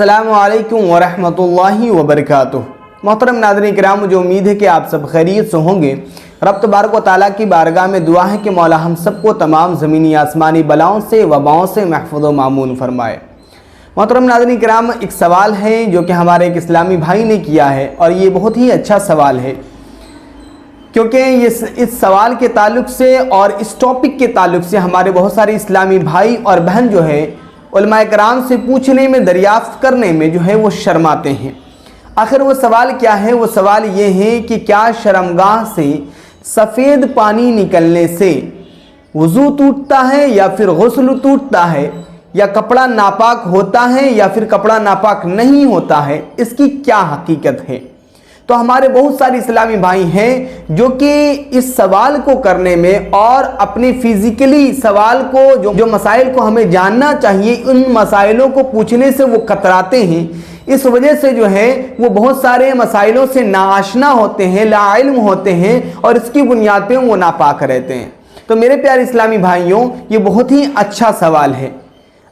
अस्सलामु अलैकुम वरहमतुल्लाहि वबरकातुह। मोहतरम नाज़रीन किराम, मुझे उम्मीद है कि आप सब खैरियत से होंगे। रब तबारक व तआला की बारगाह में दुआ है कि मौला हम सबको तमाम ज़मीनी आसमानी बलाओं से वबाओं से महफूज़ व मामून फरमाए। मोहतरम नाज़रीन किराम, एक सवाल है जो कि हमारे एक इस्लामी भाई ने किया है और ये बहुत ही अच्छा सवाल है, क्योंकि इस सवाल के ताल्लुक़ से और इस टॉपिक के ताल्लुक़ से हमारे बहुत सारे इस्लामी भाई और बहन जो है उलमाए कराम से पूछने में, दरियाफ्त करने में जो है वो शर्माते हैं। आखिर वो सवाल क्या है? वो सवाल ये है कि क्या शर्मगाह से सफ़ेद पानी निकलने से वज़ू टूटता है या फिर गुस्ल टूटता है, या कपड़ा नापाक होता है या फिर कपड़ा नापाक नहीं होता है? इसकी क्या हकीकत है? तो हमारे बहुत सारे इस्लामी भाई हैं जो कि इस सवाल को करने में और अपने फिजिकली सवाल को जो मसाइल को हमें जानना चाहिए, उन मसाइलों को पूछने से वो कतराते हैं। इस वजह से जो है वो बहुत सारे मसाइलों से नाआशना होते हैं, लाइल्म होते हैं और इसकी बुनियाद पे वो नापाक रहते हैं। तो मेरे प्यारे इस्लामी भाइयों, ये बहुत ही अच्छा सवाल है।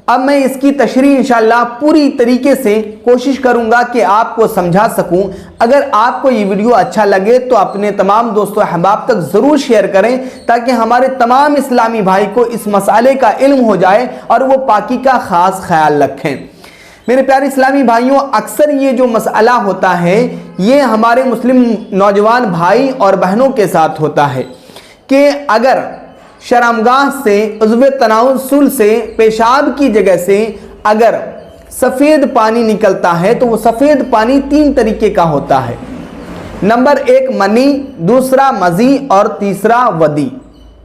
अब मैं इसकी तशरीह इंशाअल्लाह पूरी तरीके से कोशिश करूंगा कि आपको समझा सकूं। अगर आपको ये वीडियो अच्छा लगे तो अपने तमाम दोस्तों अहबाब तक ज़रूर शेयर करें, ताकि हमारे तमाम इस्लामी भाई को इस मसाले का इल्म हो जाए और वो पाकी का ख़ास ख्याल रखें। मेरे प्यारे इस्लामी भाइयों, अक्सर ये जो मसला होता है ये हमारे मुस्लिम नौजवान भाई और बहनों के साथ होता है कि अगर शर्मगाह से, उज़्व तनासुल से, पेशाब की जगह से अगर सफ़ेद पानी निकलता है तो वो सफ़ेद पानी तीन तरीके का होता है। नंबर एक मनी, दूसरा मज़ी और तीसरा वदी।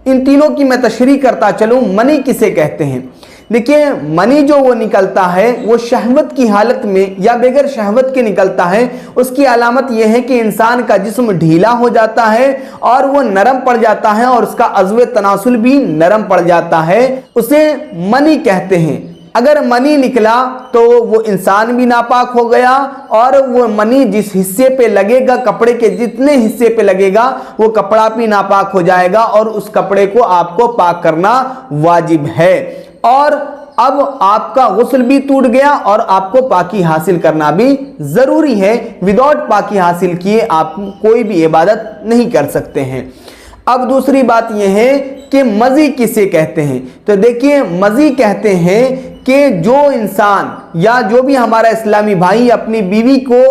इन तीनों की मैं तशरीह करता चलूँ। मनी किसे कहते हैं? देखिए, मनी जो वो निकलता है वो शहवत की हालत में या बगैर शहवत के निकलता है। उसकी अलामत यह है कि इंसान का जिस्म ढीला हो जाता है और वो नरम पड़ जाता है और उसका अज़्व तनासुल भी नरम पड़ जाता है। उसे मनी कहते हैं। अगर मनी निकला तो वो इंसान भी नापाक हो गया और वो मनी जिस हिस्से पे लगेगा, कपड़े के जितने हिस्से पे लगेगा, वो कपड़ा भी नापाक हो जाएगा और उस कपड़े को आपको पाक करना वाजिब है। और अब आपका गुस्ल भी टूट गया और आपको पाकी हासिल करना भी ज़रूरी है। विदाउट पाकी हासिल किए आप कोई भी इबादत नहीं कर सकते हैं। अब दूसरी बात यह है कि मज़ी किसे कहते हैं? तो देखिए, मज़ी कहते हैं कि जो इंसान या जो भी हमारा इस्लामी भाई अपनी बीवी को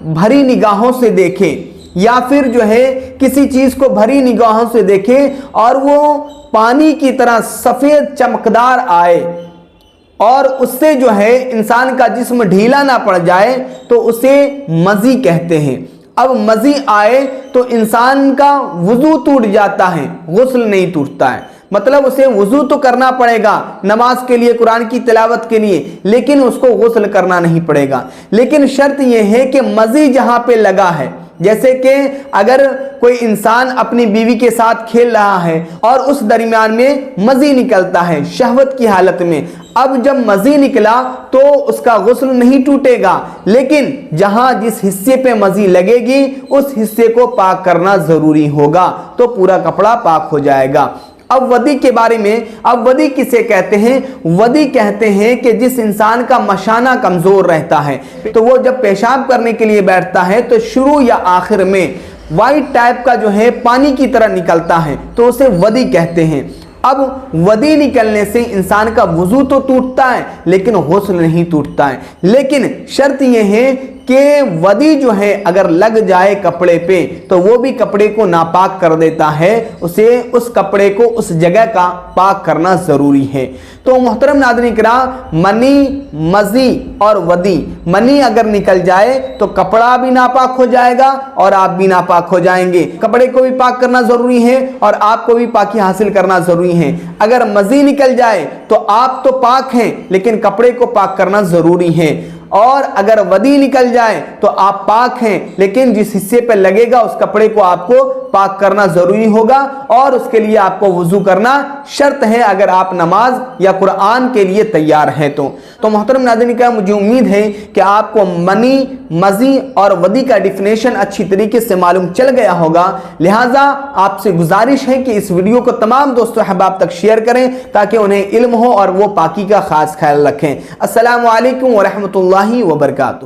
भरी निगाहों से देखे या फिर जो है किसी चीज़ को भरी निगाहों से देखे और वो पानी की तरह सफ़ेद चमकदार आए और उससे जो है इंसान का जिस्म ढीला ना पड़ जाए, तो उसे मज़ी कहते हैं। अब मज़ी आए तो इंसान का वज़ू टूट जाता है, गुस्ल नहीं टूटता है। मतलब उसे वज़ू तो करना पड़ेगा नमाज के लिए, कुरान की तिलावत के लिए, लेकिन उसको गुस्ल करना नहीं पड़ेगा। लेकिन शर्त यह है कि मज़ी जहाँ पे लगा है, जैसे कि अगर कोई इंसान अपनी बीवी के साथ खेल रहा है और उस दरमियान में मज़ी निकलता है शहवत की हालत में, अब जब मज़ी निकला तो उसका गुस्ल नहीं टूटेगा, लेकिन जहां जिस हिस्से पे मज़ी लगेगी उस हिस्से को पाक करना ज़रूरी होगा, तो पूरा कपड़ा पाक हो जाएगा। अब वदी के बारे में, अब वदी किसे कहते हैं? वदी कहते हैं कि जिस इंसान का मशाना कमज़ोर रहता है, तो वो जब पेशाब करने के लिए बैठता है तो शुरू या आखिर में वाइट टाइप का जो है पानी की तरह निकलता है, तो उसे वदी कहते हैं। अब वदी निकलने से इंसान का वज़ू तो टूटता है लेकिन गुस्ल नहीं टूटता है। लेकिन शर्त यह है कि वदी जो है अगर लग जाए कपड़े पे तो वो भी कपड़े को नापाक कर देता है, उसे उस कपड़े को उस जगह का पाक करना ज़रूरी है। तो मोहतरम नाज़रीन किराम, मनी, मज़ी और वदी, मनी अगर निकल जाए तो कपड़ा भी नापाक हो जाएगा और आप भी नापाक हो जाएंगे। कपड़े को भी पाक करना ज़रूरी है और आपको भी पाकी हासिल करना ज़रूरी है। अगर मज़ी निकल जाए तो आप तो पाक हैं लेकिन कपड़े को पाक करना ज़रूरी है, और अगर वदी निकल जाए तो आप पाक हैं लेकिन जिस हिस्से पे लगेगा उस कपड़े को आपको پاک کرنا ضروری ہوگا اور اس کے لیے آپ کو وضو کرنا شرط ہے اگر آپ نماز یا قرآن کے لیے تیار ہیں تو محترم ناظرین کا مجھے امید ہے کہ آپ کو منی، مزی اور ودی کا ڈیفینیشن اچھی طریقے سے معلوم چل گیا ہوگا۔ لہٰذا آپ سے گزارش ہے کہ اس ویڈیو کو تمام دوستوں احباب تک شیئر کریں تاکہ انہیں علم ہو اور وہ پاکی کا خاص خیال رکھیں۔ السلام علیکم ورحمۃ اللہ وبرکاتہ۔